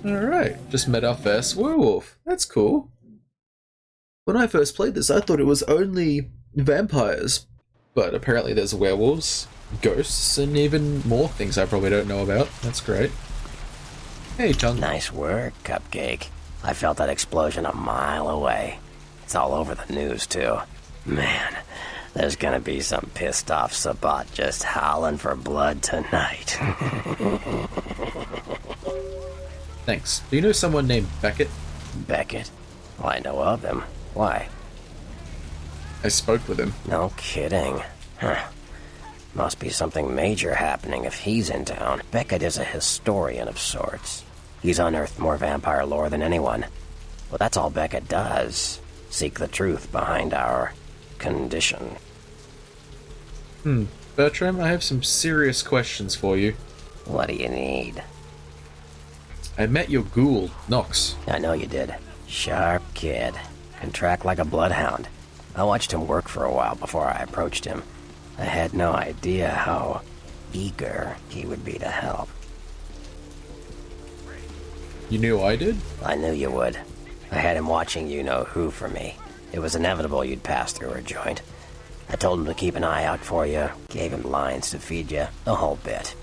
Alright, just met our first werewolf. That's cool. When I first played this, I thought it was only vampires, but apparently there's werewolves, ghosts, and even more things I probably don't know about. That's great. Hey, Tongue. Nice work, Cupcake. I felt that explosion a mile away. It's all over the news, too. Man, there's gonna be some pissed off Sabat just howling for blood tonight. Thanks. Do you know someone named Beckett? Beckett? Well, I know of him. Why? I spoke with him. No kidding. Huh. Must be something major happening if he's in town. Beckett is a historian of sorts. He's unearthed more vampire lore than anyone. Well, that's all Beckett does. Seek the truth behind our condition. Bertram, I have some serious questions for you. What do you need? I met your ghoul, Nox. I know you did. Sharp kid. Can track like a bloodhound. I watched him work for a while before I approached him. I had no idea how eager he would be to help. You knew I did? I knew you would. I had him watching you-know-who for me. It was inevitable you'd pass through our joint. I told him to keep an eye out for you, gave him lines to feed you, the whole bit.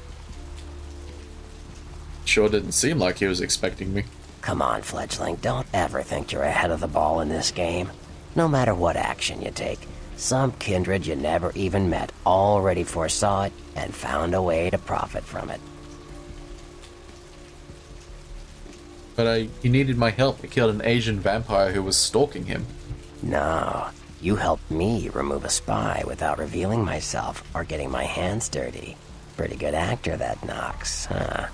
Sure didn't seem like he was expecting me. Come on, fledgling, don't ever think you're ahead of the ball in this game. No matter what action you take, some kindred you never even met already foresaw it and found a way to profit from it. But he needed my help. I killed an Asian vampire who was stalking him. No, you helped me remove a spy without revealing myself or getting my hands dirty. Pretty good actor, that Nox, huh?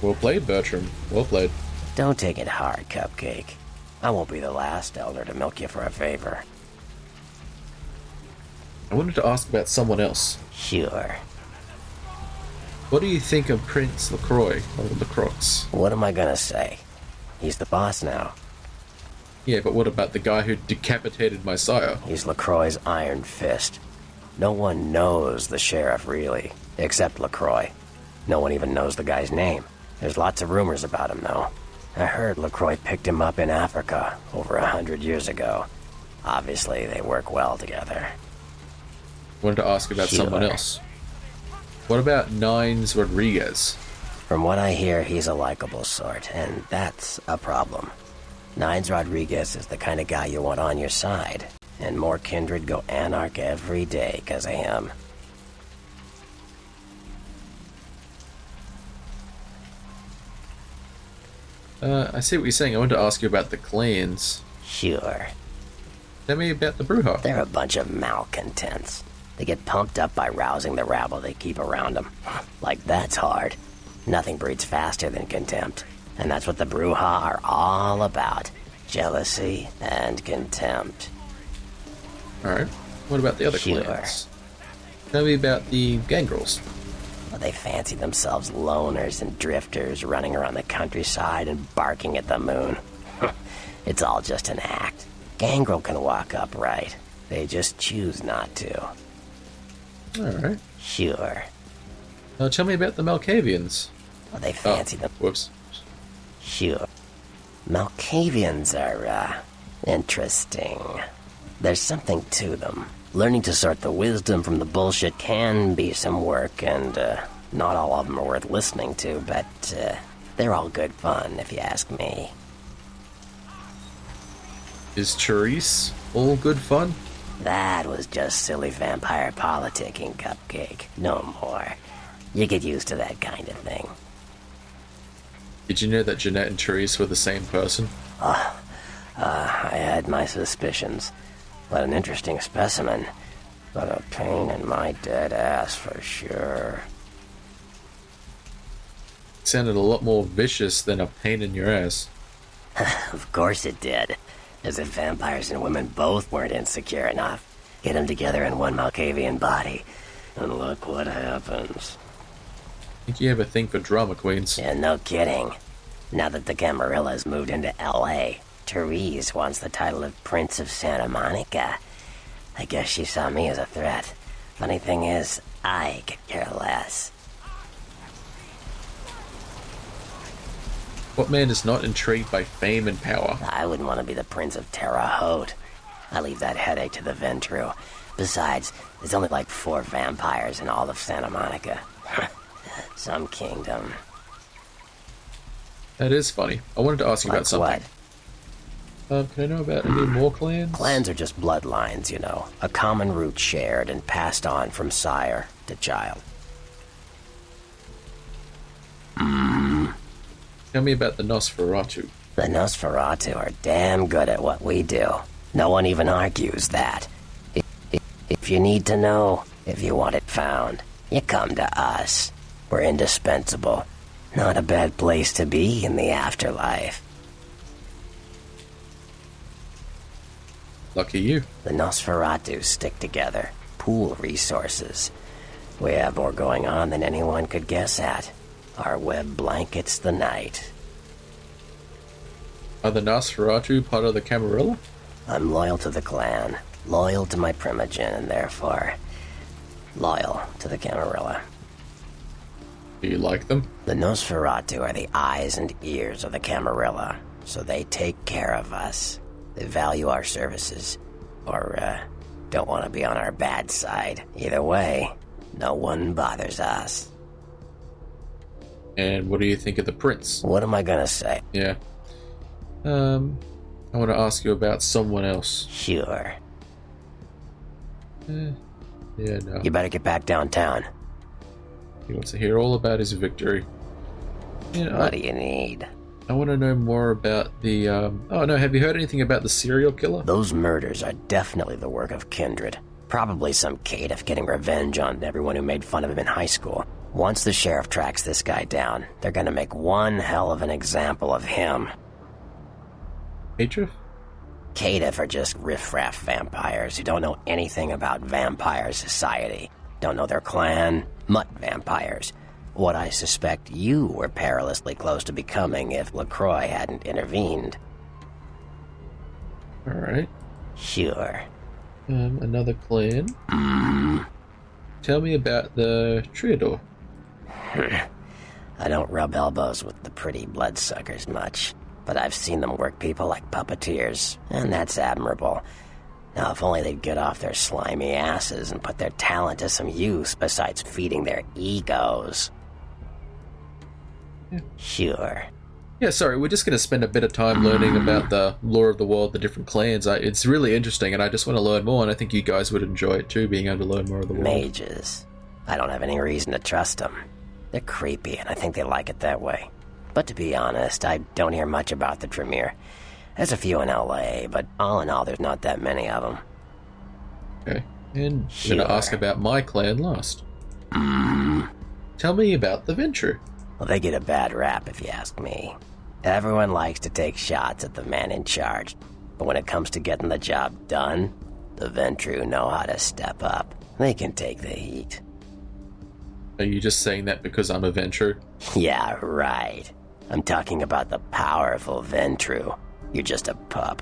Well played, Bertram. Well played. Don't take it hard, Cupcake. I won't be the last elder to milk you for a favor. I wanted to ask about someone else. Sure. What do you think of Prince LaCroix, or Lacroix? What am I gonna say? He's the boss now. Yeah, but what about the guy who decapitated my sire? He's LaCroix's iron fist. No one knows the sheriff, really, except LaCroix. No one even knows the guy's name. There's lots of rumors about him, though. I heard LaCroix picked him up in Africa over 100 years ago. Obviously, they work well together. I wanted to ask about someone else. What about Nines Rodriguez? From what I hear, he's a likable sort, and that's a problem. Nines Rodriguez is the kind of guy you want on your side, and more kindred go anarch every day because of him. I see what you're saying. I wanted to ask you about the clans. Sure. Tell me about the Bruja. They're a bunch of malcontents. They get pumped up by rousing the rabble they keep around them. Like, that's hard. Nothing breeds faster than contempt. And that's what the Bruja are all about. Jealousy and contempt. Alright. What about the other clans? Tell me about the Gangrels. Well, they fancy themselves loners and drifters running around the countryside and barking at the moon. It's all just an act. Gangrel can walk upright. They just choose not to. Alright. Sure. Tell me about the Malkavians. Well, they fancy them. Whoops. Sure. Malkavians are, interesting. There's something to them. Learning to sort the wisdom from the bullshit can be some work, and, not all of them are worth listening to, but, they're all good fun, if you ask me. Is Therese all good fun? That was just silly vampire politicking, Cupcake. No more. You get used to that kind of thing. Did you know that Jeanette and Therese were the same person? I had my suspicions. But an interesting specimen. But a pain in my dead ass for sure. It sounded a lot more vicious than a pain in your ass. Of course it did. As if vampires and women both weren't insecure enough. Get them together in one Malkavian body. And look what happens. Think you have a thing for drama queens? Yeah, no kidding. Now that the Camarillas moved into L.A., Therese wants the title of Prince of Santa Monica. I guess she saw me as a threat. Funny thing is, I could care less. What man is not intrigued by fame and power? I wouldn't want to be the Prince of Terre Haute. I leave that headache to the Ventru. Besides, there's only like 4 vampires in all of Santa Monica. Some kingdom. That is funny. I wanted to ask you Like about something. what? Can I know about any more clans? Clans are just bloodlines, you know. A common root shared and passed on from sire to child. Tell me about the Nosferatu. The Nosferatu are damn good at what we do. No one even argues that. If you need to know, if you want it found, you come to us. We're indispensable. Not a bad place to be in the afterlife. Lucky you. The Nosferatu stick together, pool resources. We have more going on than anyone could guess at. Our web blankets the night. Are the Nosferatu part of the Camarilla? I'm loyal to the clan, loyal to my primogen, and therefore loyal to the Camarilla. Do you like them? The Nosferatu are the eyes and ears of the Camarilla, so they take care of us. They value our services, or don't want to be on our bad side. Either way, no one bothers us. And what do you think of the Prince? What am I gonna say? Yeah. I want to ask you about someone else. Sure. Yeah, no. You better get back downtown. He wants to hear all about his victory. Yeah, What do you need? I want to know more about the, Oh no, have you heard anything about the serial killer? Those murders are definitely the work of kindred. Probably some caitiff getting revenge on everyone who made fun of him in high school. Once the sheriff tracks this guy down, they're gonna make one hell of an example of him. Caitiff? Caitiff are just riffraff vampires who don't know anything about vampire society. Don't know their clan. Mutt vampires. What I suspect you were perilously close to becoming if LaCroix hadn't intervened. Alright. Sure. Another clan. Tell me about the Triador. I don't rub elbows with the pretty bloodsuckers much, but I've seen them work people like puppeteers, and that's admirable. Now, if only they'd get off their slimy asses and put their talent to some use besides feeding their egos. Yeah. Sure. Yeah, sorry, we're just going to spend a bit of time learning about the lore of the world, the different clans. It's really interesting, and I just want to learn more, and I think you guys would enjoy it too, being able to learn more of the world. Mages. I don't have any reason to trust them. They're creepy, and I think they like it that way. But to be honest, I don't hear much about the Tremere. There's a few in LA, but all in all, there's not that many of them. Okay, and I'm going to ask about my clan last. Tell me about the Ventru. Well, they get a bad rap if you ask me. Everyone likes to take shots at the man in charge, but when it comes to getting the job done, the Ventru know how to step up. They can take the heat. Are you just saying that because I'm a Ventru? Yeah, right. I'm talking about the powerful Ventru. You're just a pup.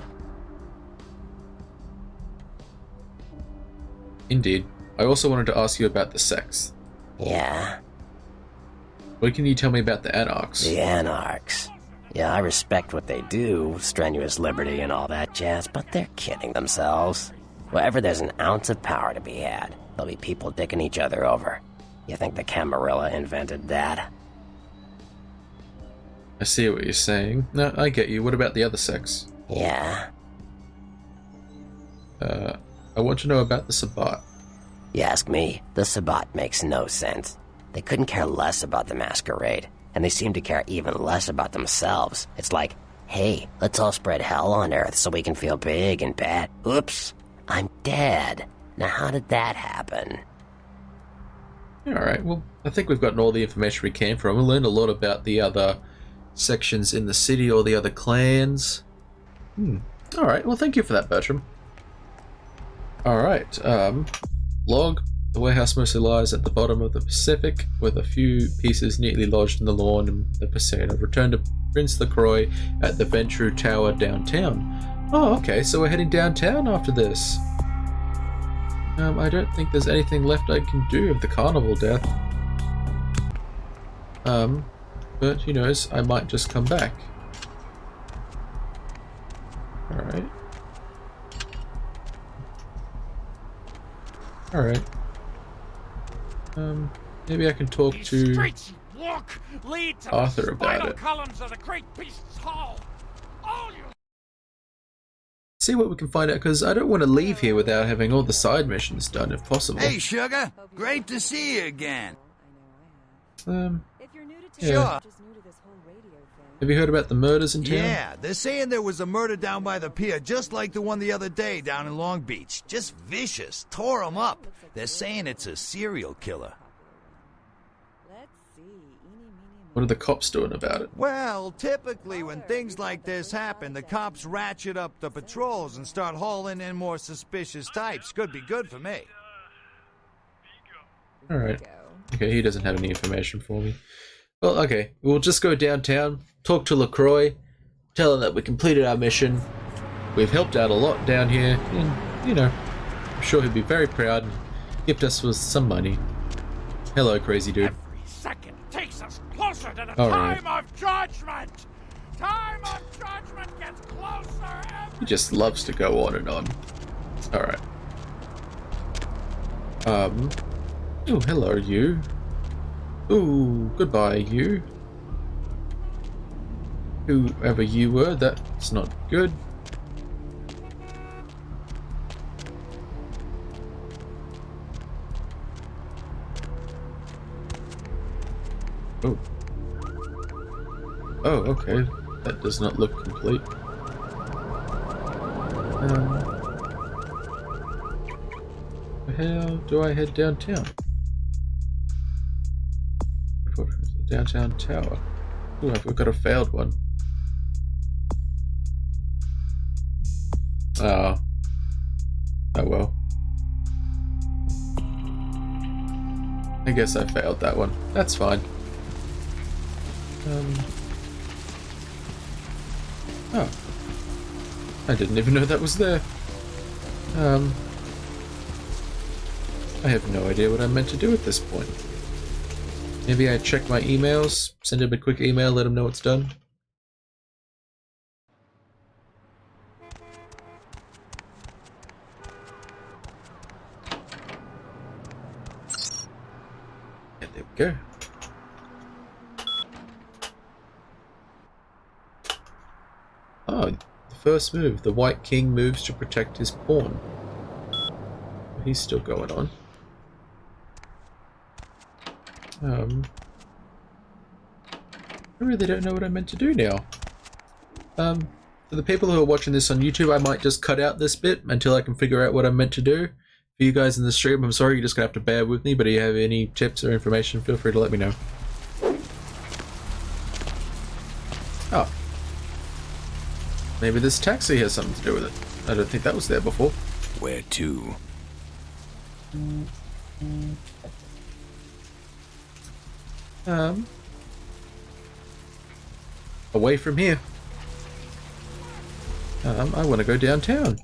Indeed. I also wanted to ask you about the sex. Yeah? What can you tell me about the Anarchs? The Anarchs. Yeah, I respect what they do, strenuous liberty and all that jazz, but they're kidding themselves. Wherever there's an ounce of power to be had, there'll be people dicking each other over. You think the Camarilla invented that? I see what you're saying. No, I get you. What about the other sex? Yeah? I want to know about the Sabbat. You ask me, the Sabbat makes no sense. They couldn't care less about the Masquerade, and they seem to care even less about themselves. It's like, hey, let's all spread hell on Earth so we can feel big and bad. Oops, I'm dead. Now how did that happen? Alright, well, I think we've gotten all the information we can from. We learned a lot about the other sections in the city or the other clans. Alright, well, thank you for that, Bertram. Alright, log. The warehouse mostly lies at the bottom of the Pacific, with a few pieces neatly lodged in the lawn in the Paseo. Return to Prince LaCroix at the Ventru Tower downtown. Oh, okay, so we're heading downtown after this. I don't think there's anything left I can do of the carnival death. But who knows, I might just come back. Alright. Alright. Maybe I can talk to Arthur about it. See what we can find out, because I don't want to leave here without having all the side missions done, if possible. Hey, Sugar. Great to see you again. Yeah. Have you heard about the murders in town? Yeah, they're saying there was a murder down by the pier, just like the one the other day down in Long Beach. Just vicious. Tore 'em up. They're saying it's a serial killer. What are the cops doing about it? Well, typically when things like this happen, the cops ratchet up the patrols and start hauling in more suspicious types. Could be good for me. Alright. Okay, he doesn't have any information for me. Well, okay. We'll just go downtown, talk to LaCroix, tell him that we completed our mission. We've helped out a lot down here, and, you know, I'm sure he'd be very proud and gift us with some money. Hello, crazy dude. Every second takes us closer to the time of judgment! Time of judgment gets closer every... He just loves to go on and on. Alright. Oh, hello, you. Ooh, goodbye, you. Whoever you were, that's not good. Oh. Oh, okay. That does not look complete. How do I head downtown? Downtown tower. Ooh, I've got a failed one. Oh. Oh well. I guess I failed that one. That's fine. Oh. I didn't even know that was there. I have no idea what I'm meant to do at this point. Maybe I check my emails, send him a quick email, let him know it's done. And there we go. Oh, the first move. The White King moves to protect his pawn. He's still going on. I really don't know what I'm meant to do now. For the people who are watching this on YouTube, I might just cut out this bit until I can figure out what I'm meant to do. For you guys in the stream, I'm sorry, you're just gonna have to bear with me, but if you have any tips or information, feel free to let me know. Oh. Maybe this taxi has something to do with it. I don't think that was there before. Where to? Away from here. I want to go downtown.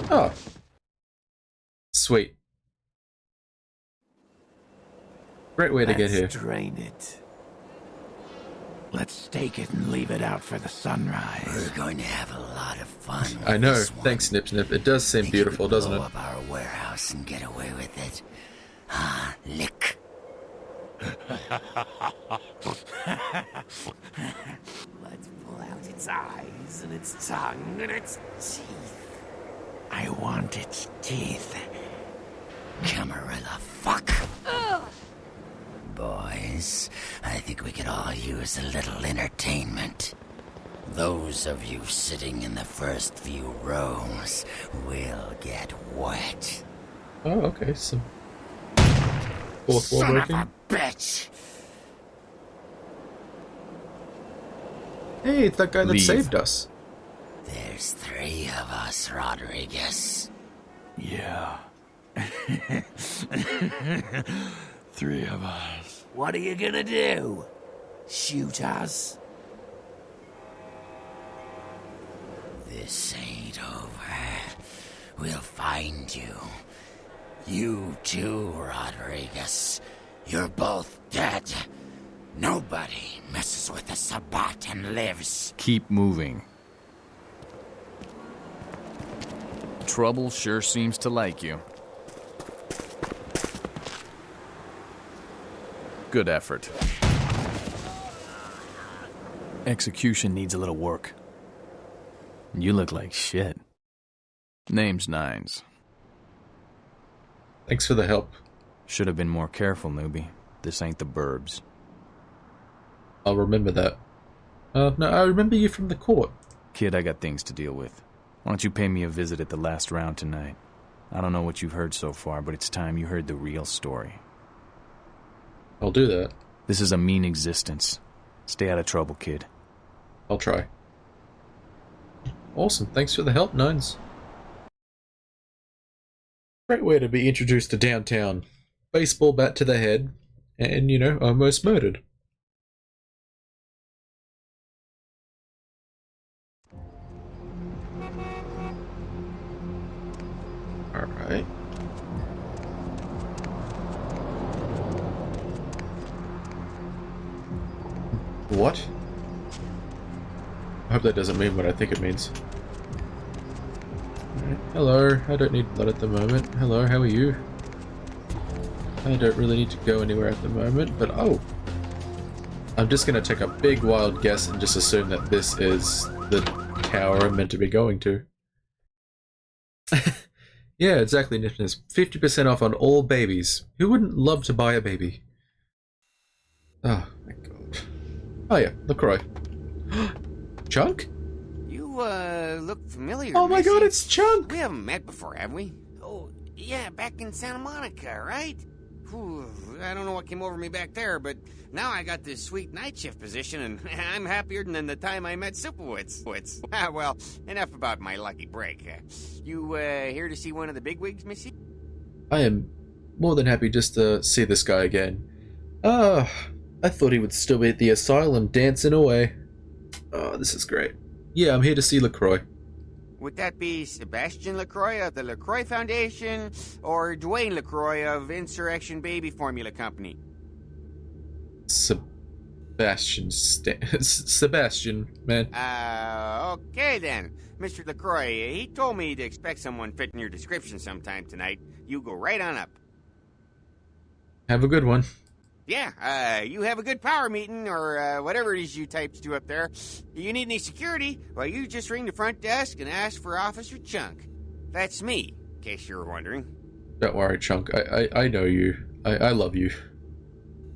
Oh. Sweet. Great way to get here. Let's drain it. Let's stake it and leave it out for the sunrise. We're going to have a lot of fun. I know. Thanks, Snip Snip. It does seem beautiful, doesn't it? Blow up our warehouse and get away with it. Ah, lick. Let's pull out its eyes and its tongue and its teeth. I want its teeth. Camarilla, fuck. Boys, I think we could all use a little entertainment. Those of you sitting in the first few rows will get wet. Oh, okay. Some fourth wall Son breaking. of a bitch! Hey, it's that guy that Leave. saved us. There's 3 of us, Rodriguez. Yeah. 3 of us. What are you gonna do? Shoot us? This ain't over. We'll find you. You too, Rodriguez. You're both dead. Nobody messes with a Sabbat and lives. Keep moving. Trouble sure seems to like you. Good effort. Execution needs a little work. You look like shit. Name's Nines. Thanks for the help. Should have been more careful, newbie. This ain't the burbs. I'll remember that. No, I remember you from the court. Kid, I got things to deal with. Why don't you pay me a visit at the last round tonight? I don't know what you've heard so far, but it's time you heard the real story. I'll do that. This is a mean existence. Stay out of trouble, kid. I'll try. Awesome, thanks for the help, Nines. Great way to be introduced to downtown. Baseball bat to the head, and, you know, almost murdered. Alright. What? I hope that doesn't mean what I think it means. Alright. Hello, I don't need blood at the moment. Hello, how are you? I don't really need to go anywhere at the moment, but oh! I'm just gonna take a big wild guess and just assume that this is the tower I'm meant to be going to. Yeah, exactly, Nippers. 50% off on all babies. Who wouldn't love to buy a baby? Oh my god. Oh yeah, LaCroix. Chunk? You, look familiar. Oh my Missy. god, it's Chunk! We haven't met before, have we? Oh, yeah, back in Santa Monica, right? Whew, I don't know what came over me back there, but now I got this sweet night shift position, and I'm happier than the time I met Supowitz. Well, enough about my lucky break. You, here to see one of the bigwigs, Missy? I am more than happy just to see this guy again. I thought he would still be at the asylum dancing away. Oh, this is great. Yeah, I'm here to see LaCroix. Would that be Sebastian LaCroix of the LaCroix Foundation, or Dwayne LaCroix of Insurrection Baby Formula Company? Sebastian, man. Okay then. Mr. LaCroix, he told me to expect someone fitting your description sometime tonight. You go right on up. Have a good one. Yeah, you have a good power meeting, or whatever it is you types do up there. You need any security? Well, you just ring the front desk and ask for Officer Chunk. That's me, in case you were wondering. Don't worry, Chunk. I know you. I love you.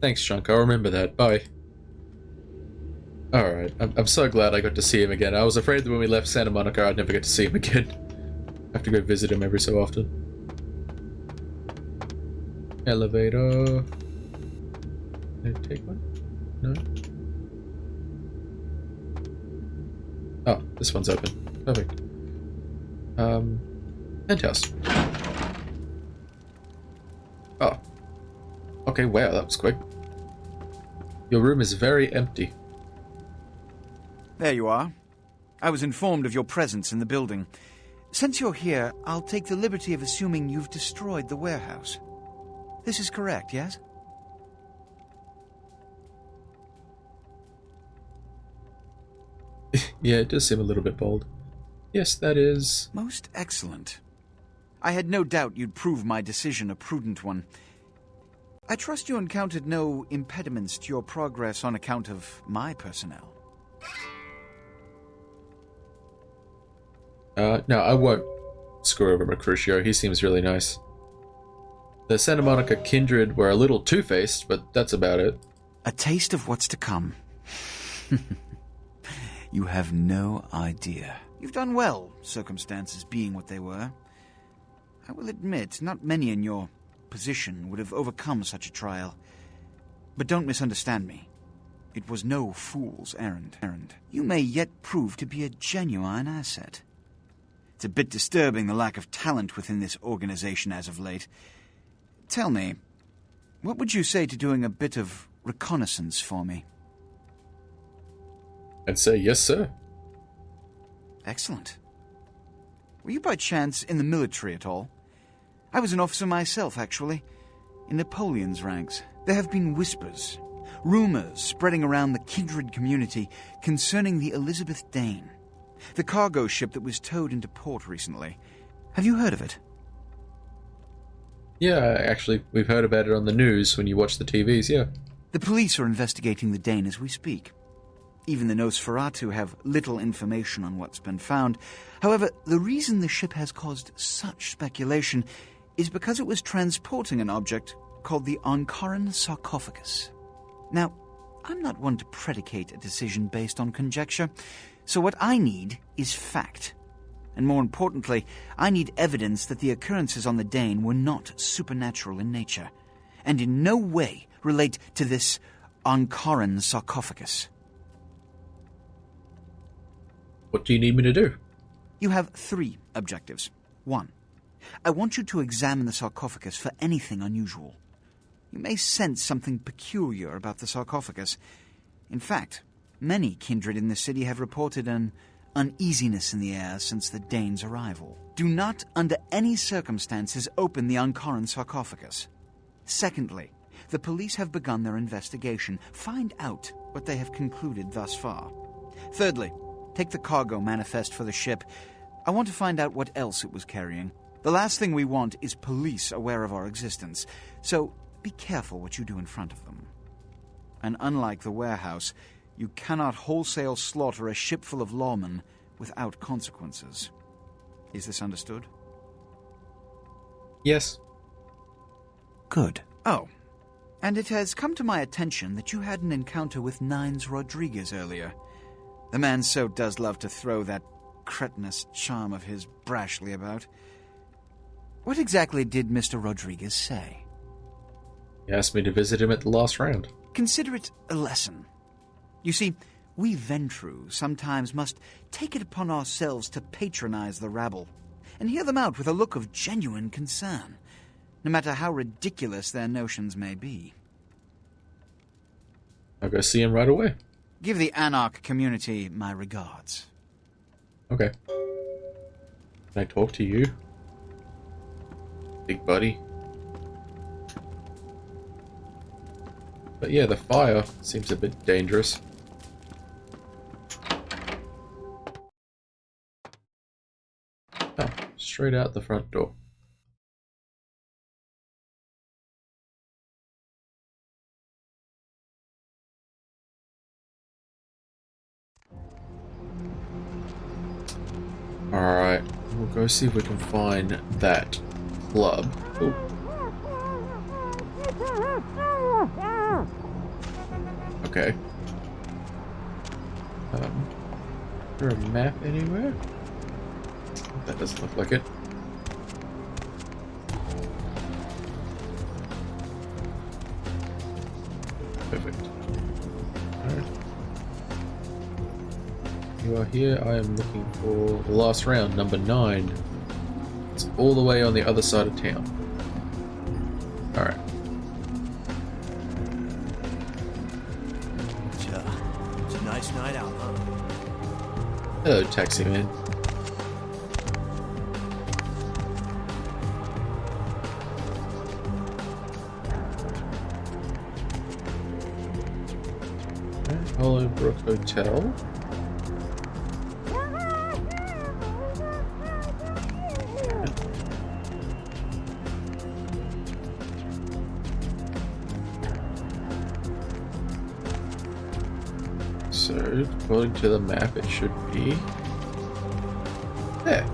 Thanks, Chunk. I'll remember that. Bye. Alright. I'm so glad I got to see him again. I was afraid that when we left Santa Monica, I'd never get to see him again. I have to go visit him every so often. Elevator. Can I take one? No? Oh, this one's open. Perfect. Penthouse. Oh. Okay, wow, that was quick. Your room is very empty. There you are. I was informed of your presence in the building. Since you're here, I'll take the liberty of assuming you've destroyed the warehouse. This is correct, yes? Yeah, it does seem a little bit bold. Yes, that is... Most excellent. I had no doubt you'd prove my decision a prudent one. I trust you encountered no impediments to your progress on account of my personnel. No, I won't screw over Mercutio. He seems really nice. The Santa Monica kindred were a little two-faced, but that's about it. A taste of what's to come. You have no idea. You've done well, circumstances being what they were. I will admit, not many in your position would have overcome such a trial. But don't misunderstand me. It was no fool's errand. You may yet prove to be a genuine asset. It's a bit disturbing the lack of talent within this organization as of late. Tell me, what would you say to doing a bit of reconnaissance for me? I'd say yes, sir. Excellent. Were you by chance in the military at all? I was an officer myself, actually, in Napoleon's ranks. There have been whispers, rumors spreading around the kindred community concerning the Elizabeth Dane, the cargo ship that was towed into port recently. Have you heard of it? Yeah, actually, we've heard about it on the news when you watch the TVs, yeah. The police are investigating the Dane as we speak. Even the Nosferatu have little information on what's been found. However, the reason the ship has caused such speculation is because it was transporting an object called the Ankaran sarcophagus. Now, I'm not one to predicate a decision based on conjecture, so what I need is fact. And more importantly, I need evidence that the occurrences on the Dane were not supernatural in nature, and in no way relate to this Ankaran sarcophagus. What do you need me to do? You have 3 objectives. 1. I want you to examine the sarcophagus for anything unusual. You may sense something peculiar about the sarcophagus. In fact, many kindred in the city have reported an uneasiness in the air since the Dane's arrival. Do not, under any circumstances, open the Ankaran sarcophagus. Secondly, the police have begun their investigation. Find out what they have concluded thus far. Thirdly, take the cargo manifest for the ship. I want to find out what else it was carrying. The last thing we want is police aware of our existence, so be careful what you do in front of them. And unlike the warehouse, you cannot wholesale slaughter a ship full of lawmen without consequences. Is this understood? Yes. Good. Oh, and it has come to my attention that you had an encounter with Nines Rodriguez earlier. The man so does love to throw that cretinous charm of his brashly about. What exactly did Mr. Rodriguez say? He asked me to visit him at the last round. Consider it a lesson. You see, we Ventru sometimes must take it upon ourselves to patronize the rabble and hear them out with a look of genuine concern, no matter how ridiculous their notions may be. I'll go see him right away. Give the Anarch community my regards. Okay. Can I talk to you? Big buddy. But yeah, the fire seems a bit dangerous. Oh, straight out the front door. Alright, we'll go see if we can find that club. Ooh. Okay. Is there a map anywhere? That doesn't look like it. Perfect. Alright. You are here. I am looking for the last round, number 9. It's all the way on the other side of town. Alright. It's a nice night out, huh? Hello, taxi man. Hollowbrook Hotel. So, according to the map, it should be there.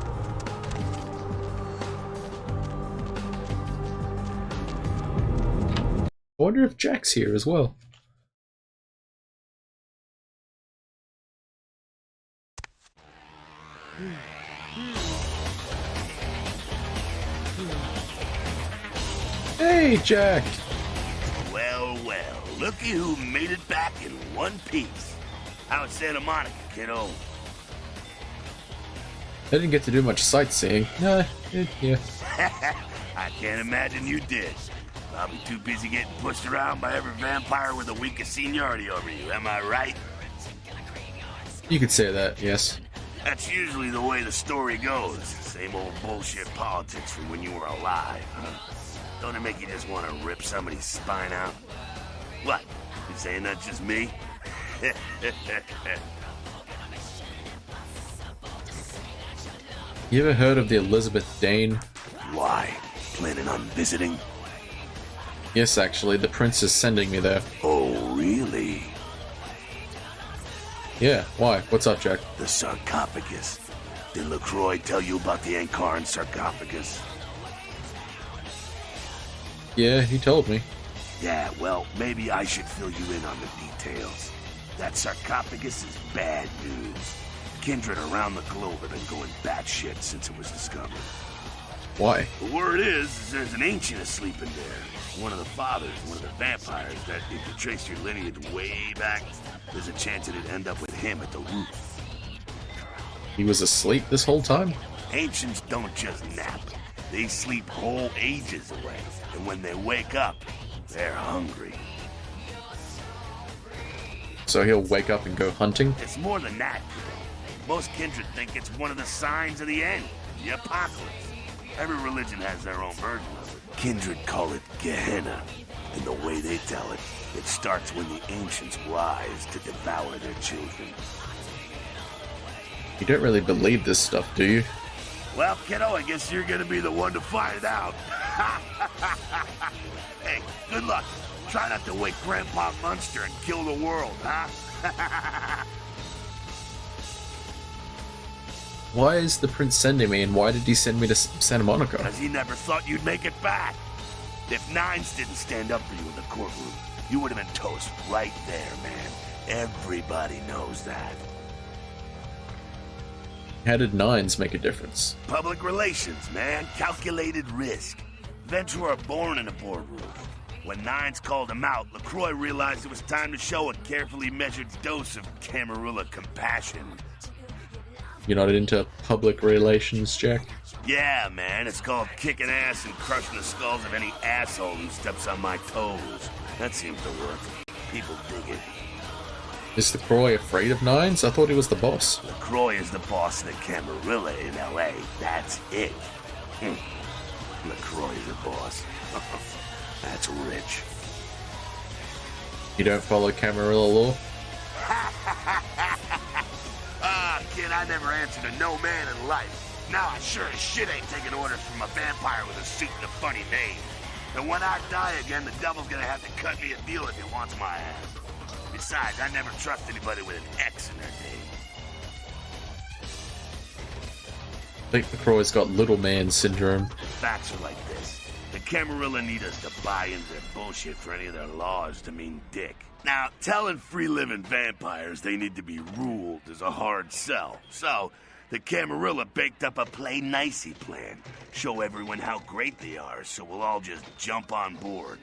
I wonder if Jack's here as well. Hey, Jack! Well, looky who made it back in one piece. How's Santa Monica, kiddo? I didn't get to do much sightseeing. Nah, yeah. I can't imagine you did. Probably too busy getting pushed around by every vampire with the weakest seniority over you, am I right? You could say that, yes. That's usually the way the story goes. Same old bullshit politics from when you were alive, huh? Don't it make you just want to rip somebody's spine out? What? You saying that's just me? You ever heard of the Elizabeth Dane? Why? Planning on visiting? Yes, actually, the prince is sending me there. Oh, really? Yeah, why? What's up, Jack? The sarcophagus. Did LaCroix tell you about the Ankaran sarcophagus? Yeah, he told me. Yeah, well, maybe I should fill you in on the details. That sarcophagus is bad news. Kindred around the globe have been going batshit since it was discovered. Why? The word is there's an ancient asleep in there. One of the fathers, one of the vampires, that if you trace your lineage way back, there's a chance it'd end up with him at the root. He was asleep this whole time? Ancients don't just nap. They sleep whole ages away. And when they wake up, they're hungry. So he'll wake up and go hunting? It's more than that. Most kindred think it's one of the signs of the end, the apocalypse. Every religion has their own version of it. Kindred call it Gehenna. And the way they tell it, it starts when the ancients rise to devour their children. You don't really believe this stuff, do you? Well, kiddo, I guess you're gonna be the one to find out. Hey, good luck. Try not to wake Grandpa Munster and kill the world, huh? Why is the prince sending me, and why did he send me to Santa Monica? Because he never thought you'd make it back. If Nines didn't stand up for you in the courtroom, you would have been toast right there, man. Everybody knows that. How did Nines make a difference? Public relations, man. Calculated risk. Venturer born in a boardroom. When Nines called him out, LaCroix realized it was time to show a carefully measured dose of Camarilla compassion. You're not into public relations, Jack? Yeah, man. It's called kicking ass and crushing the skulls of any asshole who steps on my toes. That seems to work. People dig it. Is LaCroix afraid of Nines? I thought he was the boss. LaCroix is the boss of the Camarilla in L.A. That's it. LaCroix is the boss. That's rich. You don't follow Camarilla law? Kid, I never answered to no man in life. Now I sure as shit ain't taking orders from a vampire with a suit and a funny name. And when I die again, the devil's gonna have to cut me a deal if he wants my ass. Besides, I never trust anybody with an X in their name. I think LaCroix's got little man syndrome. Facts are like this. The Camarilla need us to buy into their bullshit for any of their laws to mean dick. Now, telling free-living vampires they need to be ruled is a hard sell. So, the Camarilla baked up a play-nicey plan. Show everyone how great they are, so we'll all just jump on board.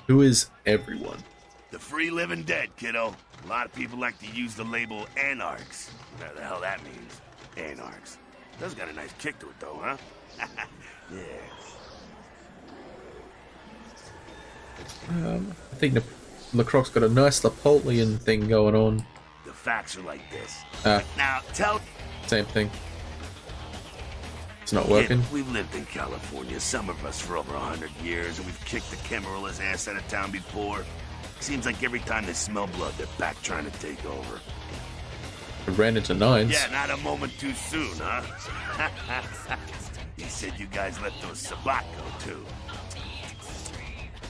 Who is everyone? The free-living dead, kiddo. A lot of people like to use the label anarchs. Whatever the hell that means. Anarchs. That's got a nice kick to it, though, huh? Yeah. I think LaCroix's got a nice Napoleon thing going on. The facts are like this. Now, tell... Same thing. It's not working. Kid, we've lived in California, some of us for over 100 years, and we've kicked the Camarilla's ass out of town before. Seems like every time they smell blood, they're back trying to take over. We ran into Nines. Yeah, not a moment too soon, huh? He said you guys let those Sabat go, too.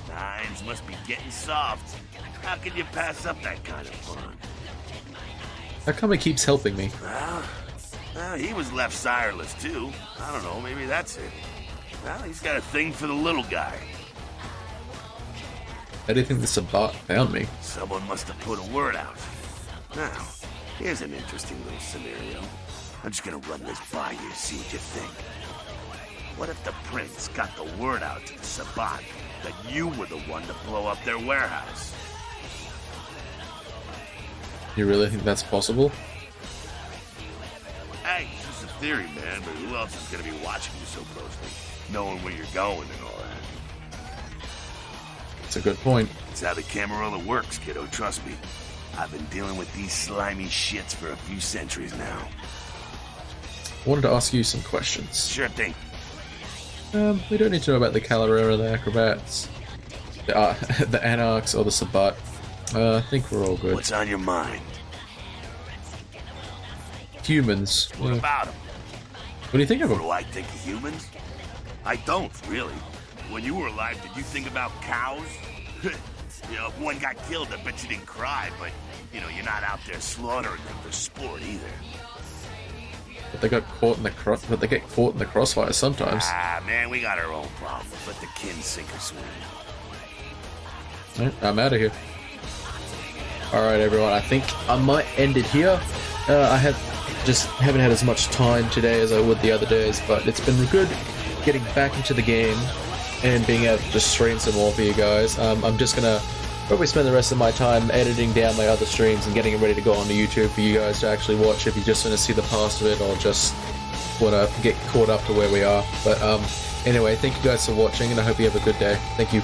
Nines must be getting soft. How can you pass up that kind of fun? How come he keeps helping me? Well, he was left sireless, too. I don't know, maybe that's it. Well, he's got a thing for the little guy. How do you think the Sabat found me? Someone must have put a word out. Now, here's an interesting little scenario. I'm just gonna run this by you, see what you think. What if the prince got the word out to the Sabat that you were the one to blow up their warehouse? You really think that's possible? Hey, it's just a theory, man, but who else is gonna be watching you so closely? Knowing where you're going and all that. That's a good point. It's how the Camarilla works, kiddo, trust me. I've been dealing with these slimy shits for a few centuries now. I wanted to ask you some questions. Sure thing. We don't need to know about the Calavera, the Acrobats, the Anarchs, or the Sabbat. I think we're all good. What's on your mind? Humans. What about them? What do you think of What them? do I think of humans? I don't, really. When you were alive, did you think about cows? You know, if one got killed, I bet you didn't cry, but, you know, you're not out there slaughtering them for sport either. But they got caught in the but they get caught in the crossfire sometimes. Ah, man, we got our own problems. Let the kin sink or swim. Right, I'm out of here. Alright everyone, I think I might end it here. I haven't had as much time today as I would the other days, but it's been good getting back into the game and being able to just stream some more for you guys. I'm just gonna probably spend the rest of my time editing down my other streams and getting it ready to go onto YouTube for you guys to actually watch if you just want to see the past of it or just want to get caught up to where we are. But anyway, thank you guys for watching and I hope you have a good day. Thank you.